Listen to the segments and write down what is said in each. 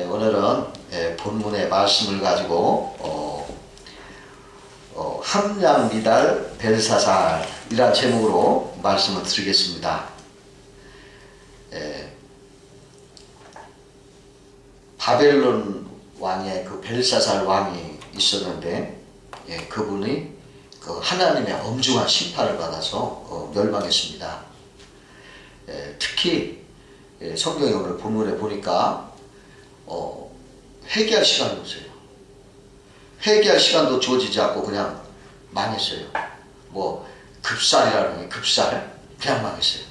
오늘은 본문의 말씀을 가지고 함량미달 벨사살이라는 제목으로 말씀을 드리겠습니다. 바벨론 왕의 그 벨사살 왕이 있었는데 그분이 그 하나님의 엄중한 심판을 받아서 멸망했습니다. 특히 성경에 오늘 본문에 보니까 회개할 시간이 없어요. 회개할 시간도 주어지지 않고 그냥 망했어요. 뭐 급살이라는 게 급살 그냥 망했어요.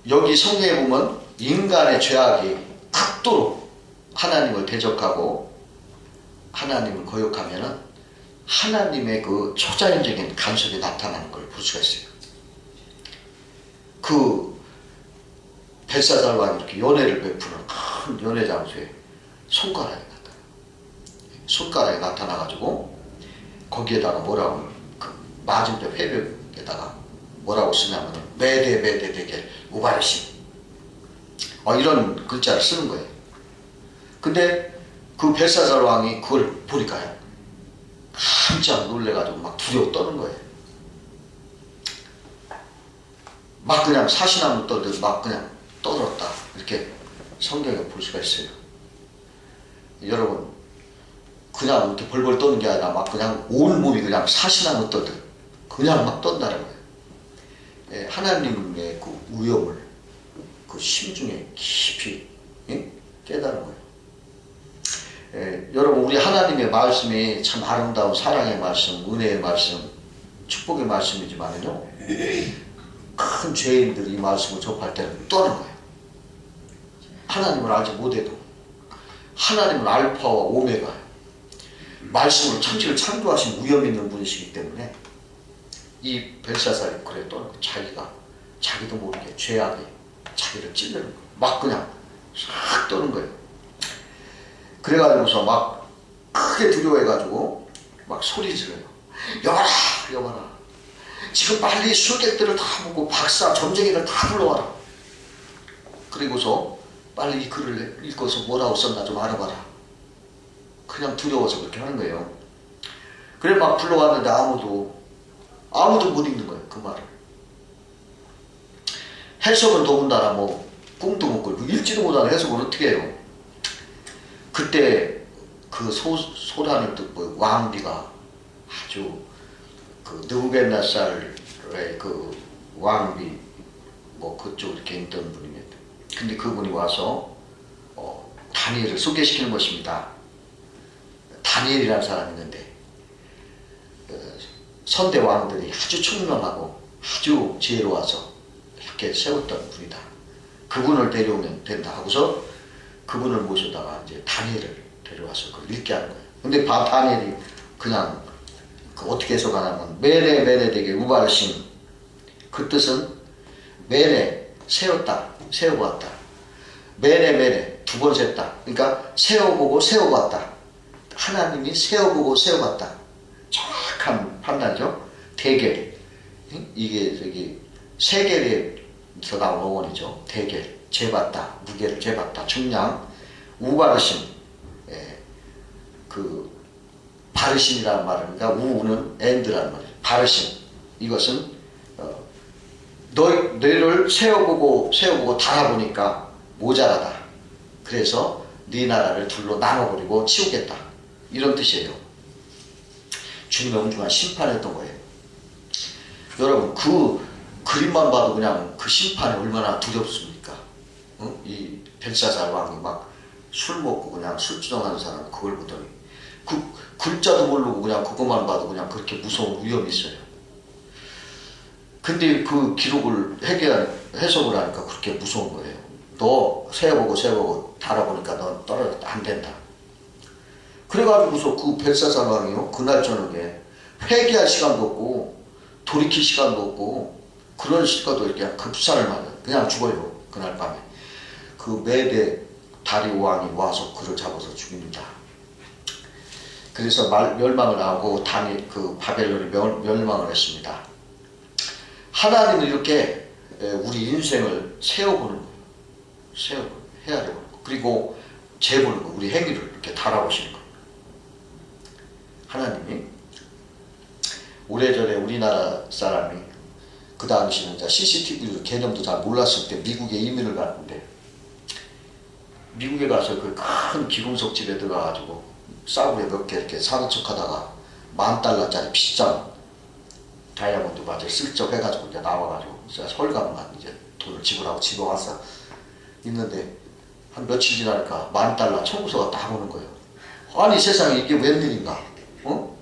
여기 성경에 보면 인간의 죄악이 극도로 하나님을 대적하고 하나님을 거역하면은 하나님의 그 초자연적인 간섭이 나타나는 걸 볼 수가 있어요. 그 벨사살 왕이 이렇게 연회를 베푸는 큰 연회 장소에 손가락이 나타나가지고 거기에다가 뭐라고 그 맞은편 회벽에다가 뭐라고 쓰냐면 매대 대결 우바르심 이런 글자를 쓰는 거예요. 근데 그 벨사살 왕이 그걸 보니까요 깜짝 놀래가지고 막 두려워 떠는 거예요. 막 그냥 사시나무 떨듯 막 그냥 떠들었다. 이렇게 성경에 볼 수가 있어요. 여러분 그냥 이렇게 벌벌 떠는 게 아니라 막 그냥 온 몸이 그냥 사시나무 떠듯 그냥 막 떤다는 거예요. 하나님의 그 위엄을 그 심중에 깊이 깨달은 거예요. 여러분 우리 하나님의 말씀이 참 아름다운 사랑의 말씀, 은혜의 말씀, 축복의 말씀이지만요 큰 죄인들이 이 말씀을 접할 때는 떠는 거예요. 하나님을 알지 못해도 하나님은 알파와 오메가예요. 말씀으로 천지를 창조하신 위엄 있는 분이시기 때문에 이 벨사살이 그래 떠는 거예요. 자기도 모르게 죄악이 자기를 찔르는 거예요. 막 그냥 싹 떠는 거예요. 그래가지고서 막 크게 두려워해가지고 막 소리 질러요. 여봐라 지금 빨리 수객들을 다 보고 박사 점쟁이를 다 불러와라. 그리고서 빨리 이 글을 읽어서 뭐라고 썼나 좀 알아봐라. 그냥 두려워서 그렇게 하는 거예요. 그래 막 불러왔는데 아무도 못 읽는 거예요. 그 말을. 해석은 더군다나 뭐 꿈도 못 꿀고 읽지도 못하는 해석을 어떻게 해요. 그때 그 소란을 듣고 왕비가 아주 그 느부갓네살의 그 왕비 뭐 그쪽 이렇게 있던 분입니다. 근데 그분이 와서 다니엘을 소개시키는 것입니다. 다니엘이라는 사람이 있는데 선대 왕들이 아주 총명하고 아주 지혜로워서 이렇게 세웠던 분이다. 그분을 데려오면 된다 하고서 그분을 모셔다가 이제 다니엘을 데려와서 그걸 읽게 하는 거예요. 근데 다니엘이 그냥 어떻게 해석하냐면 메레 되게 우바르심 그 뜻은 메레 세웠다 세워보았다 메레 두 번 셌다. 그러니까 세워보고 세워봤다. 하나님이 세워보고 세워봤다. 정확한 판단이죠. 대결 이게 저기 세겔에서 나온 어원이죠. 대결 재봤다 무게를 재봤다 측량 우바르심 그 바르심이라는 말은 그러니까 우는 엔드라는 말이에요. 바르심 이것은 너를 세워보고 달아보니까 모자라다. 그래서 네 나라를 둘로 나눠버리고 치우겠다. 이런 뜻이에요. 주님의 엄중한 심판했던 거예요. 여러분 그 그림만 봐도 그냥 그 심판이 얼마나 두렵습니까? 이 벨사살 왕이 막 술 먹고 그냥 술주정하는 사람 그걸 보더니 그 글자도 모르고 그냥 그것만 봐도 그냥 그렇게 무서운 위험이 있어요. 근데 그 기록을 해석을 하니까 그렇게 무서운 거예요. 너 세워보고 달아보니까 넌 떨어졌다. 안 된다. 그래가지고서 그 벨사살 왕이요 그날 저녁에 회개할 시간도 없고 돌이킬 시간도 없고 그런 시간도 이렇게 급살을 맞아요. 그냥 죽어요. 그날 밤에 그 메대 다리오 왕이 와서 그를 잡아서 죽입니다. 그래서 멸망을 하고 그 바벨론이 멸망을 했습니다. 하나님은 이렇게 우리 인생을 세워보는 거예요. 세워보는 거예요. 해야 되고, 그리고 재보는 거, 우리 행위를 이렇게 달아보시는 거. 하나님이 오래전에 우리나라 사람이 그 당시는 CCTV 개념도 잘 몰랐을 때 미국에 이민을 갔는데, 미국에 가서 그 큰 기금속 집에 들어가가지고 싸구려 몇 개 이렇게 사는 척 하다가 $10,000짜리 비싼 다이아몬드 바지를 슬쩍 해가지고 이제 나와가지고 헐값만 이제 돈을 지불하고 집에 와서 있는데, 한 며칠 지나니까 $10,000 청구서가 딱 오는 거예요. 아니 세상에 이게 웬일인가?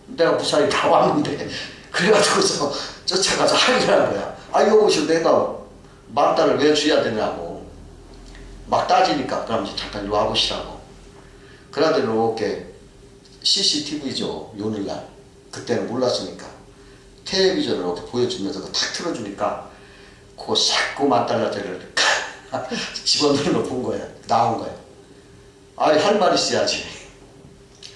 내가 무사히 다 왔는데. 그래가지고서 쫓아가서 항의를 한 거야. 아, 여보시오, 내가 $10,000을 왜 줘야 되냐고 막 따지니까, 그럼 이제 잠깐 이리 와보시라고. 그러더니 이렇게 CCTV죠, 요늘날. 그때는 몰랐으니까 텔레비전을 이렇게 보여주면서 탁 틀어주니까 그거 싹 그 $10,000짜리를 집어넣는 걸 본 거야. 나온 거야. 아이, 할 말 있어야지.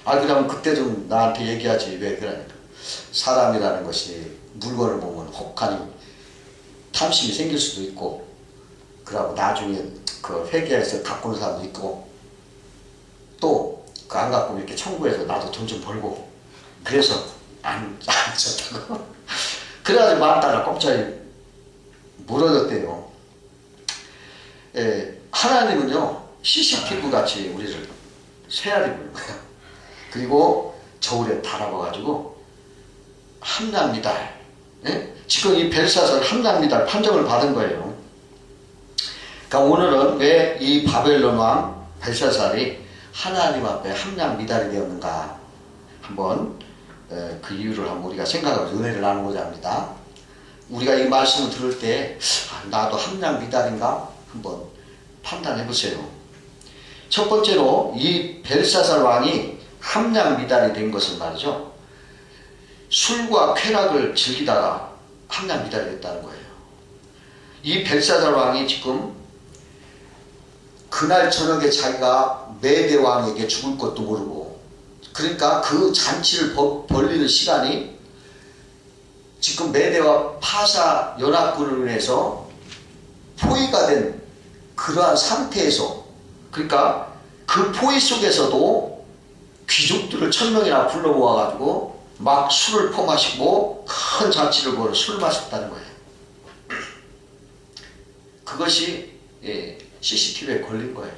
아, 그러면 그때 좀 나한테 얘기하지. 왜 그러니까. 사람이라는 것이 물건을 보면 혹하니 탐심이 생길 수도 있고, 그러고 나중에 그 회계해서 갖고 오는 사람도 있고, 또 그 안 갖고 이렇게 청구해서 나도 돈 좀 벌고, 그래서 안 줬다고. 그래가지고 $10,000 꼼짝이 물어줬대요. 하나님은요, CCTV 같이 우리를 세알이 보는 거예요. 그리고 저울에 달아봐가지고 함량미달, 지금 이 벨사살 함량미달 판정을 받은 거예요. 그러니까 오늘은 왜 이 바벨론 왕 벨사살이 하나님 앞에 함량미달이 되었는가, 한번 그 이유를 한번 우리가 생각하고 은혜를 나누고자 합니다. 우리가 이 말씀을 들을 때 나도 함량미달인가 한번 판단해 보세요. 첫 번째로 이 벨사살 왕이 함량미달이 된 것은 말이죠, 술과 쾌락을 즐기다가 함량미달이 됐다는 거예요. 이 벨사살 왕이 지금 그날 저녁에 자기가 메대 왕에게 죽을 것도 모르고, 그러니까 그 잔치를 벌리는 시간이 지금 메대와 파사 연합군으로 인해서 포위가 된 그러한 상태에서, 그러니까 그 포위 속에서도 귀족들을 1,000명이나 불러 모아가지고 막 술을 퍼마시고 큰 잔치를 벌여 술 마셨다는 거예요. 그것이 CCTV에 걸린 거예요.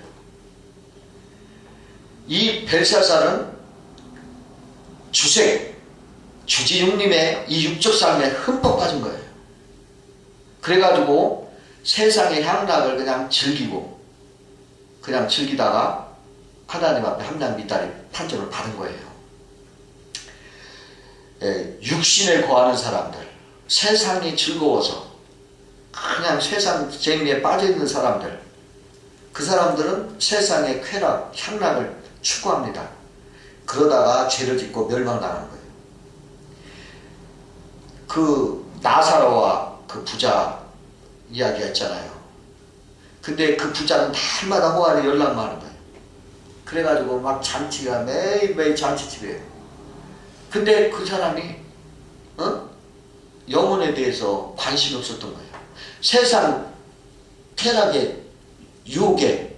이 벨사살은 주지육림의 이 육적 삶에 흠뻑 빠진 거예요. 그래가지고 세상의 향락을 그냥 즐기다가 하나님 앞에 함량미달이 판정을 받은 거예요. 육신에 거하는 사람들, 세상이 즐거워서 그냥 세상 재미에 빠져있는 사람들, 그 사람들은 세상의 쾌락, 향락을 추구합니다. 그러다가 죄를 짓고 멸망당하는 거예요. 그 나사로와 그 부자 이야기가 있잖아요. 근데 그 부자는 날마다 호환에 연락만 하는 거예요. 그래가지고 막 잔치가 매일매일 잔치집이에요. 근데 그 사람이 영혼에 대해서 관심이 없었던 거예요. 세상 쾌락의 유혹에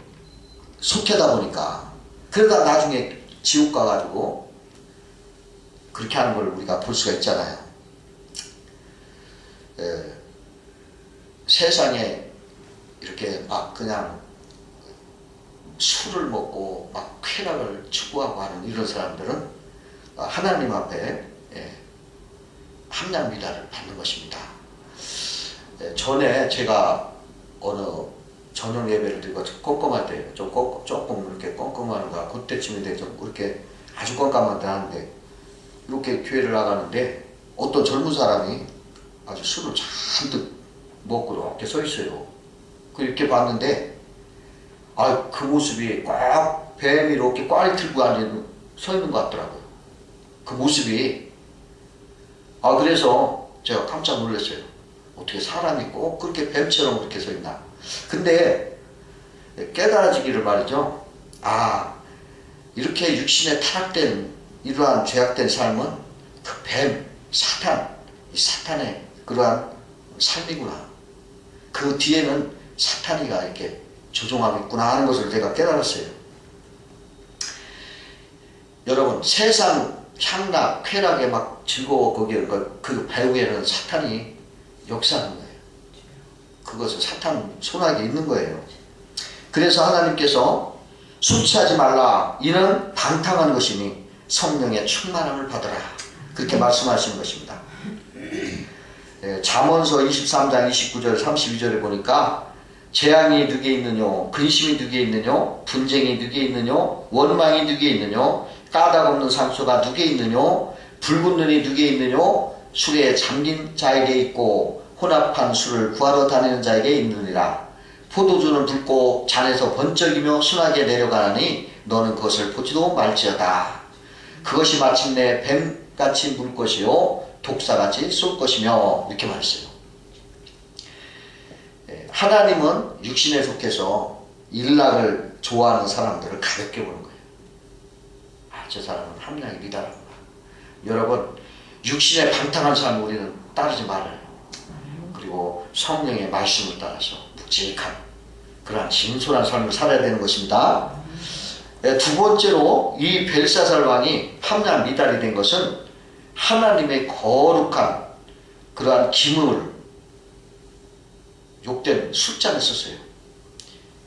속하다 보니까, 그러다 나중에 지옥 가가지고 그렇게 하는 걸 우리가 볼 수가 있잖아요. 세상에 이렇게 막 그냥 술을 먹고 막 쾌락을 추구하고 하는 이런 사람들은 하나님 앞에 함량미달을 받는 것입니다. 전에 제가 어느 저녁 예배를 드리고 껌껌할 때 조금 이렇게 껌껌하는가, 그때쯤인데 좀 그렇게 아주 껌껌한 데 하는데, 이렇게 교회를 나가는데 어떤 젊은 사람이 아주 술을 잔뜩 먹고 이렇게 서 있어요. 이렇게 봤는데, 그 모습이 꽉 뱀이 이렇게 꽈리 들고 서 있는 것 같더라고요. 그 모습이. 그래서 제가 깜짝 놀랐어요. 어떻게 사람이 꼭 그렇게 뱀처럼 그렇게 서 있나. 근데 깨달아지기를 말이죠. 이렇게 육신에 타락된 이러한 죄악된 삶은 그 뱀, 이 사탄의 그러한 삶이구나. 그 뒤에는 사탄이가 이렇게 조종하고 있구나 하는 것을 제가 깨달았어요. 여러분, 세상 향락, 쾌락에 막 즐거워 거기에 그 배후에는 사탄이 역사하는 거예요. 그것은 사탄 손아귀에 있는 거예요. 그래서 하나님께서 술 취하지 말라, 이는 방탕한 것이니 성령의 충만함을 받으라, 그렇게 말씀하시는 것입니다. 잠언서 23장 29절 32절에 보니까 재앙이 누게 있느뇨, 근심이 누게 있느뇨, 분쟁이 누게 있느뇨, 원망이 누게 있느뇨, 까닭 없는 상소가 누게 있느뇨, 붉은 눈이 누게 있느뇨, 술에 잠긴 자에게 있고 혼합한 술을 구하러 다니는 자에게 있느니라. 포도주는 붉고 잔에서 번쩍이며 순하게 내려가니 너는 그것을 보지도 말지어다. 그것이 마침내 뱀같이 물 것이요 독사같이 쏠 것이며, 이렇게 말했어요. 하나님은 육신에 속해서 일락을 좋아하는 사람들을 가볍게 보는 거예요. 아, 저 사람은 함량이 미달하구나. 여러분, 육신에 방탕한 사람 우리는 따르지 말아요. 그리고 성령의 말씀을 따라서 묵직한 그러한 진솔한 삶을 살아야 되는 것입니다. 두 번째로 이 벨사살 왕이 함량 미달이 된 것은 하나님의 거룩한 그러한 기물을 욕된 술잔에 썼어요.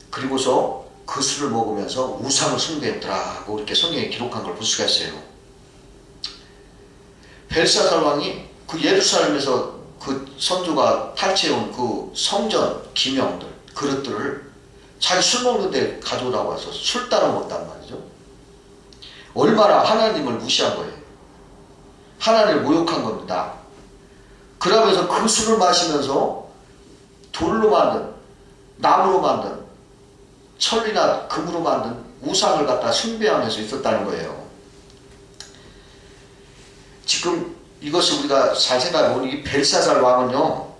그리고서 그 술을 먹으면서 우상을 숭배했더라고, 이렇게 성경에 기록한 걸 볼 수가 있어요. 벨사살 왕이 그 예루살렘에서 그 선조가 탈취해온 그 성전 기명들, 그릇들을 자기 술 먹는데 가져오라고 해서 술 따라 먹었단 말이죠. 얼마나 하나님을 무시한 거예요. 하나님을 모욕한 겁니다. 그러면서 그 술을 마시면서 돌로 만든, 나무로 만든, 철이나 금으로 만든 우상을 갖다 숭배하면서 있었다는 거예요. 지금 이것을 우리가 잘 생각해보면 이 벨사살 왕은요,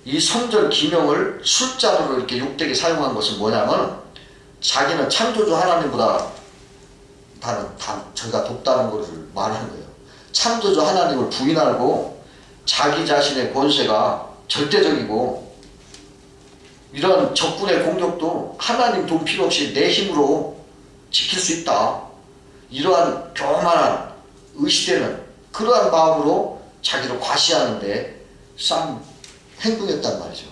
이 성전 기명을 술잔으로 이렇게 욕되게 사용한 것은 뭐냐면, 자기는 창조주 하나님보다 저희가 돕다는 것을 말하는 거예요. 창조주 하나님을 부인하고 자기 자신의 권세가 절대적이고, 이런 적군의 공격도 하나님 돈 필요 없이 내 힘으로 지킬 수 있다, 이러한 교만한 의시되는 그러한 마음으로 자기를 과시하는데 싼 행동했단 말이죠.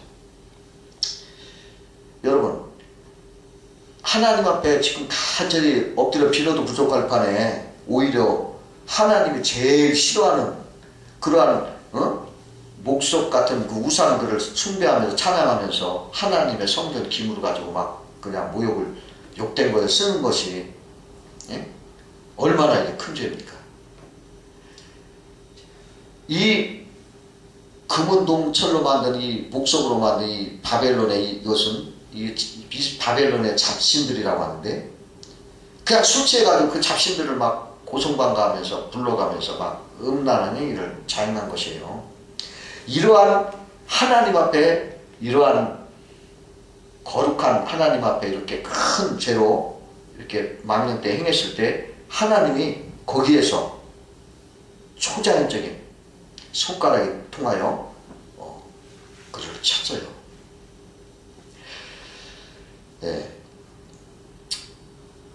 여러분, 하나님 앞에 지금 간절히 엎드려 빌어도 부족할 판에 오히려 하나님이 제일 싫어하는 그러한 목석 같은 그 우상들을 숭배하면서 찬양하면서 하나님의 성전 기물을 가지고 막 그냥 모욕을 욕된 거에 쓰는 것이 얼마나 이게 큰 죄입니까? 이 금은동 철로 만든 이 목석으로 만든 이 바벨론의 이것은 이 바벨론의 잡신들이라고 하는데, 그냥 술 취해가지고 그 잡신들을 막 고성방가하면서 불러가면서 막 음란한 행위를 자행한 것이에요. 이러한 하나님 앞에, 이러한 거룩한 하나님 앞에 이렇게 큰 죄로 이렇게 망령 때 행했을 때 하나님이 거기에서 초자연적인 손가락이 통하여 그를 쳤어요. 네.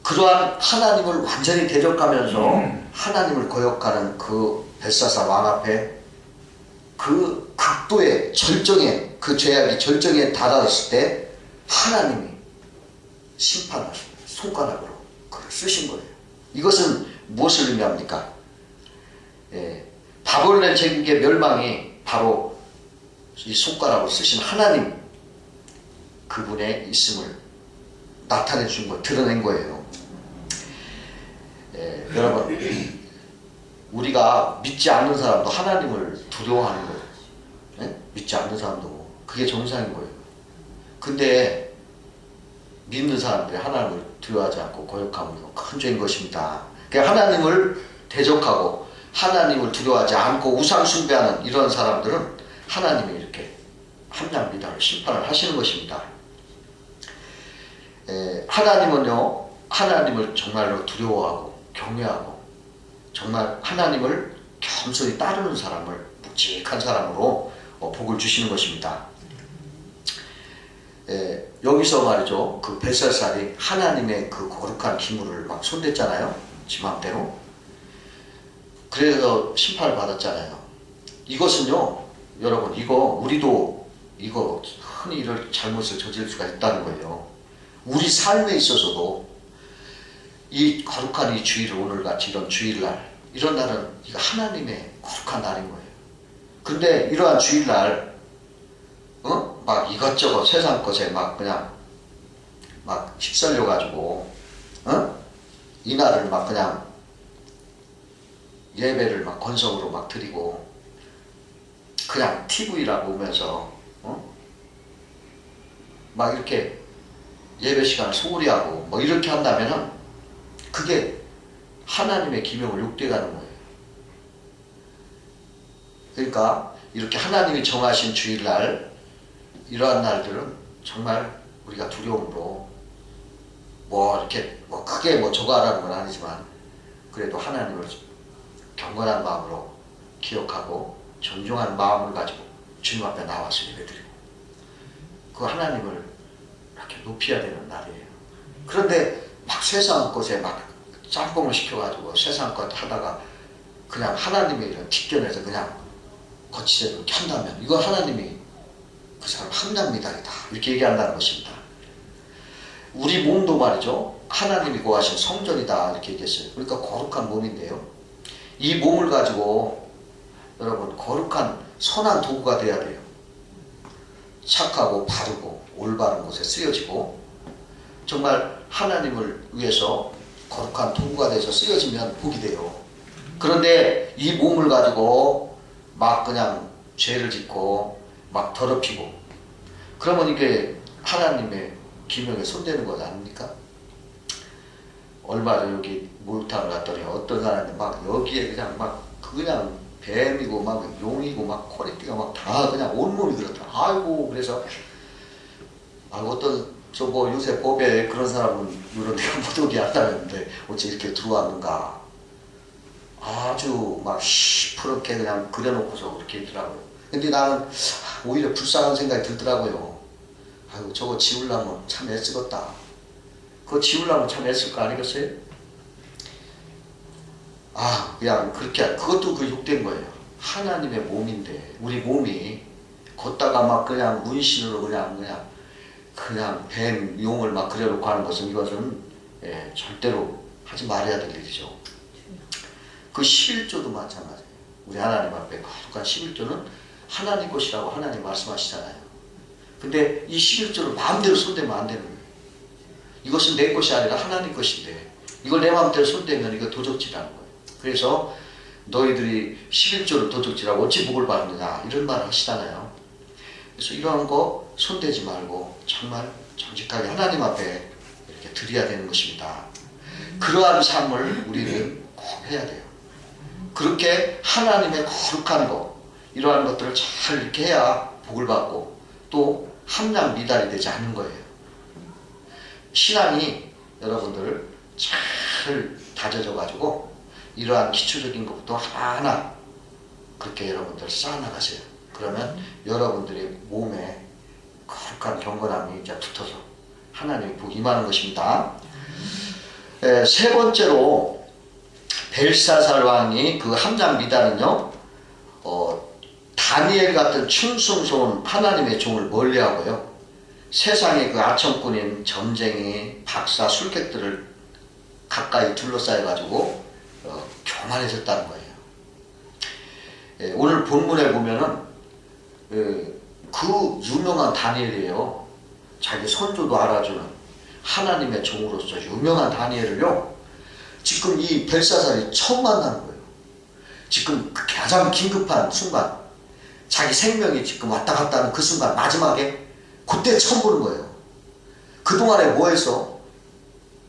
그러한 하나님을 완전히 대적하면서 하나님을 거역하는 그 벨사살 왕 앞에 그 극도의 절정에, 그 죄악이 절정에 달았을 때 하나님이 심판하시고 손가락으로 그를 쓰신 거예요. 이것은 무엇을 의미합니까? 바벨론 제국의 멸망이 바로 이 손가락으로 쓰신 하나님 그분의 있음을 나타내 준 거, 드러낸 거예요. 여러분, 우리가 믿지 않는 사람도 하나님을 두려워하는 거예요. 믿지 않는 사람도 그게 정상인 거예요. 근데 믿는 사람들이 하나님을 두려워하지 않고 거역하면 큰 죄인 것입니다. 그러니까 하나님을 대적하고 하나님을 두려워하지 않고 우상 숭배하는 이런 사람들은 하나님이 이렇게 함량미달을 심판을 하시는 것입니다. 하나님은요, 하나님을 정말로 두려워하고 경외하고 정말 하나님을 겸손히 따르는 사람을 묵직한 사람으로 복을 주시는 것입니다. 여기서 말이죠. 그 벨사살이 하나님의 그 거룩한 기물을 막 손댔잖아요. 지 맘대로. 그래서 심판을 받았잖아요. 이것은요, 여러분, 우리도 이거 흔히 이럴 잘못을 저질 수가 있다는 거예요. 우리 삶에 있어서도 이 거룩한 이 주일, 오늘같이 이런 주일날, 이런 날은 이거 하나님의 거룩한 날인 거예요. 근데 이러한 주일날, 막 이것저것 세상 것에 막 그냥 막 휩쓸려가지고, 이 날을 막 그냥 예배를 막 건성으로 막 드리고, 그냥 TV라 보면서, 막 이렇게 예배 시간을 소홀히 하고, 뭐 이렇게 한다면은, 그게 하나님의 기명을 욕되가는 거예요. 그러니까, 이렇게 하나님이 정하신 주일날, 이러한 날들은 정말 우리가 두려움으로, 뭐 이렇게, 뭐 크게 뭐 저거 하라는 건 아니지만, 그래도 하나님을 경건한 마음으로 기억하고, 존중하는 마음을 가지고 주님 앞에 나와서 예배드리고, 그 하나님을 이렇게 높여야 되는 날이에요. 그런데 막 세상 것에 막 짬뽕을 시켜가지고 세상 것 하다가 그냥 하나님의 이런 뒷견에서 그냥 거치대로 이렇게 한다면, 이거 하나님이 그 사람 함량미달이다 이렇게 얘기한다는 것입니다. 우리 몸도 말이죠, 하나님이 구하신 성전이다 이렇게 얘기했어요. 그러니까 거룩한 몸인데요, 이 몸을 가지고 여러분 거룩한 선한 도구가 돼야 돼요. 착하고 바르고 올바른 곳에 쓰여지고, 정말 하나님을 위해서 거룩한 도구가 돼서 쓰여지면 복이 돼요. 그런데 이 몸을 가지고 막 그냥 죄를 짓고 막 더럽히고, 그러면 이게 하나님의 기명에 손대는 것 아닙니까? 얼마 전 여기 목욕탕을 갔더니 어떤 사람이 막 여기에 그냥 뱀이고 막 용이고 막 코리띠가 막 다 그냥 온몸이 그렇다. 아이고, 그래서 어떤 저 뭐 요새 법에 그런 사람은 이런 데가 모독이 한다는데 어째 이렇게 들어왔는가, 아주 막 시퍼렇게 그냥 그려놓고서 그렇게 있더라고요. 근데 나는 오히려 불쌍한 생각이 들더라고요. 아이고, 저거 지우려면 참 애쓰겠다. 그거 지우려면 참 애쓸 거 아니겠어요? 그냥 그렇게, 그것도 그 욕된 거예요. 하나님의 몸인데, 우리 몸이 걷다가 막 그냥 문신으로 그냥 뱀, 용을 막 그려놓고 하는 것은, 이것은 절대로 하지 말아야 될 일이죠. 그 11조도 마찬가지예요. 우리 하나님 앞에 거룩한 11조는 하나님 것이라고 하나님 말씀하시잖아요. 근데 이 11조를 마음대로 손대면 안 되는 거예요. 이것은 내 것이 아니라 하나님 것인데, 이걸 내 마음대로 손대면 이거 도적질하는 거예요. 그래서 너희들이 11조를 도적질하고 어찌 복을 받느냐 이런 말을 하시잖아요. 그래서 이러한 거 손대지 말고 정말 정직하게 하나님 앞에 이렇게 드려야 되는 것입니다. 그러한 삶을 우리는 꼭 해야 돼요. 그렇게 하나님의 거룩한 거, 이러한 것들을 잘 이렇게 해야 복을 받고 또 함량 미달이 되지 않는 거예요. 신앙이 여러분들 잘 다져져 가지고 이러한 기초적인 것부터 하나하나 그렇게 여러분들 쌓아나가세요. 그러면 여러분들의 몸에 거룩한 경건함이 이제 붙어서 하나님의 복이 임하는 것입니다. 세 번째로 벨사살 왕이 그 함장 미달은요, 다니엘 같은 충성스러운 하나님의 종을 멀리하고요, 세상의 그 아첨꾼인 점쟁이, 박사, 술객들을 가까이 둘러싸여 가지고 교만해졌다는 거예요. 오늘 본문에 보면은 그 유명한 다니엘이에요. 자기 손주도 알아주는 하나님의 종으로서 유명한 다니엘을요, 지금 이 벨사살이 처음 만나는 거예요. 지금 가장 긴급한 순간, 자기 생명이 지금 왔다 갔다 하는 그 순간, 마지막에 그때 처음 보는 거예요. 그동안에 뭐 해서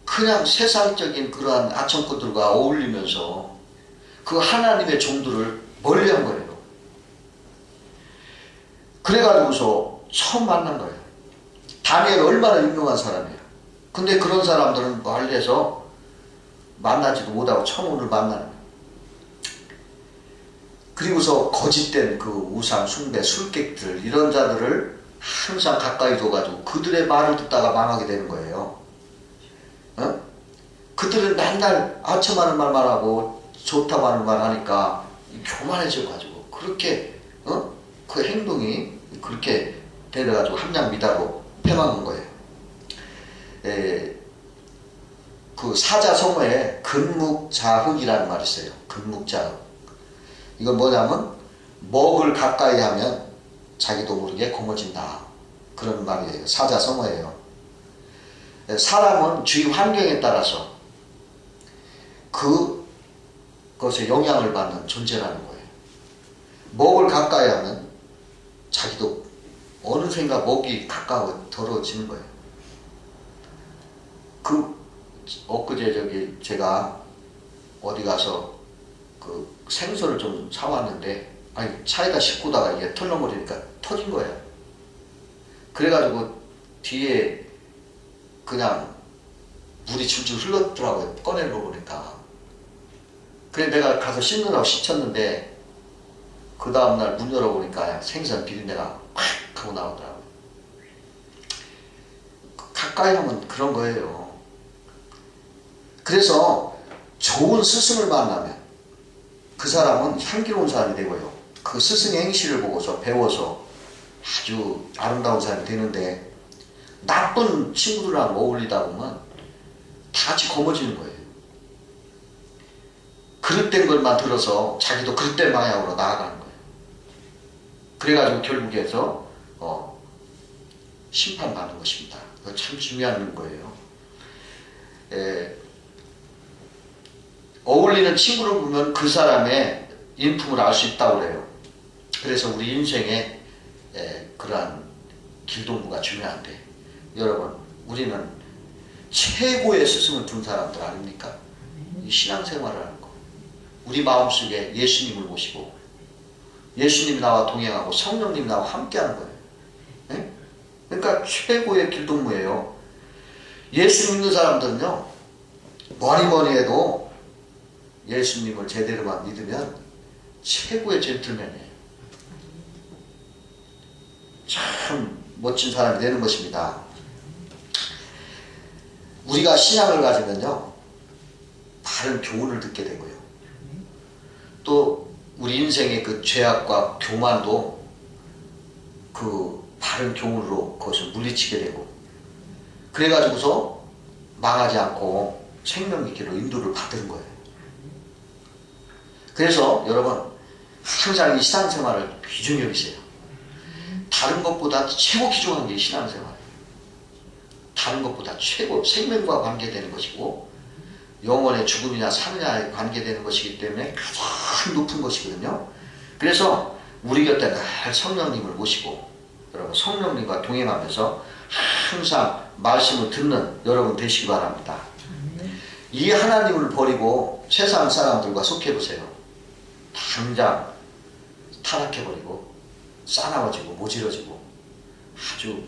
그냥 세상적인 그러한 아첨꾼들과 어울리면서 그 하나님의 종들을 멀리한 거예요. 그래가지고서 처음 만난 거예요. 다니엘 얼마나 유명한 사람이에요. 근데 그런 사람들은 멀리해서 만나지도 못하고 처음 오늘 만나는 거예요. 그리고서 거짓된 그 우상 숭배, 술객들, 이런 자들을 항상 가까이 둬가지고 그들의 말을 듣다가 망하게 되는 거예요. 어? 그들은 맨날 아첨하는 말만 하고 좋다고 하는 말 하니까 교만해져가지고 그렇게 그 행동이 그렇게 되어가지고 함량미다로 패망한 거예요. 그 사자성어에 근묵자흑이라는 말이 있어요. 근묵자흑. 이건 뭐냐면 먹을 가까이 하면 자기도 모르게 고무진다. 그런 말이에요. 사자성어예요. 사람은 주위 환경에 따라서 그것에 영향을 받는 존재라는 거예요. 먹을 가까이 하면 자기도 어느샌가 먹이 가까워 더러워지는 거예요. 엊그제 제가 어디 가서 그 생선을 좀 사왔는데 차에다 싣고다가 이게 털러버리니까 터진 거예요. 그래가지고 뒤에 그냥 물이 줄줄 흘렀더라고요. 꺼내놓고 보니까. 그래 내가 가서 씻느라고 씻었는데 그 다음날 문 열어보니까 생선 비린내가 팍 하고 나오더라고요. 가까이 하면 그런 거예요. 그래서 좋은 스승을 만나면 그 사람은 향기로운 사람이 되고요. 그 스승의 행실을 보고서 배워서 아주 아름다운 사람이 되는데 나쁜 친구들이랑 어울리다 보면 다 같이 거머쥐는 거예요. 그릇된 것만 들어서 자기도 그릇된 방향으로 나아가는 거예요. 그래가지고 결국에서 심판받는 것입니다. 참 중요한 거예요. 어울리는 친구를 보면 그 사람의 인품을 알 수 있다고 그래요. 그래서 우리 인생에 그러한 길동무가 중요한데 여러분 우리는 최고의 스승을 둔 사람들 아닙니까? 이 신앙생활을 하는 거. 우리 마음속에 예수님을 모시고 예수님이 나와 동행하고 성령님이 나와 함께하는 거예요. 네? 그러니까 최고의 길동무예요. 예수 믿는 사람들은요 뭐니 해도 예수님을 제대로만 믿으면 최고의 젠틀맨이에요. 참 멋진 사람이 되는 것입니다. 우리가 신앙을 가지면요 바른 교훈을 듣게 되고요. 또 우리 인생의 그 죄악과 교만도 그 바른 교훈으로 그것을 물리치게 되고 그래가지고서 망하지 않고 생명의 길로 인도를 받는 거예요. 그래서 여러분 항상 이 신앙생활을 귀중히 여기세요. 다른 것보다 최고 귀중한 게 신앙생활이에요. 다른 것보다 최고 생명과 관계되는 것이고 영혼의 죽음이나 사느냐에 관계되는 것이기 때문에 가장 높은 것이거든요. 그래서 우리 곁에 늘 성령님을 모시고 여러분 성령님과 동행하면서 항상 말씀을 듣는 여러분 되시기 바랍니다. 이 하나님을 버리고 세상 사람들과 속해보세요. 당장 타락해버리고 싸나워지고 모질어지고 아주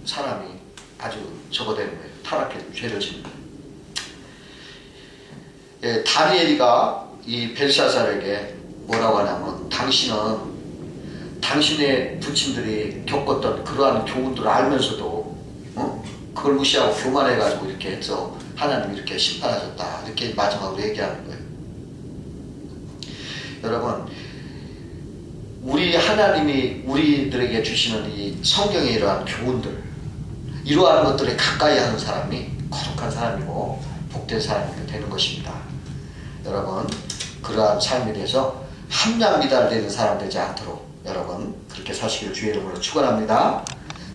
사람이 아주 저거 되는 거예요. 타락해지고 죄를 짓는 거예요. 다니엘이가 이 벨사살에게 뭐라고 하냐면 당신은 당신의 부친들이 겪었던 그러한 교훈들을 알면서도 그걸 무시하고 교만해가지고 이렇게 해서 하나님이 이렇게 심판하셨다 이렇게 마지막으로 얘기하는 거예요. 여러분 우리 하나님이 우리들에게 주시는 이 성경의 이러한 교훈들 이러한 것들에 가까이 하는 사람이 거룩한 사람이고 복된 사람이 되는 것입니다. 여러분 그러한 삶에 대해서 함량 미달되는 사람 되지 않도록 여러분 그렇게 사시기를 주의 이름으로 축원합니다.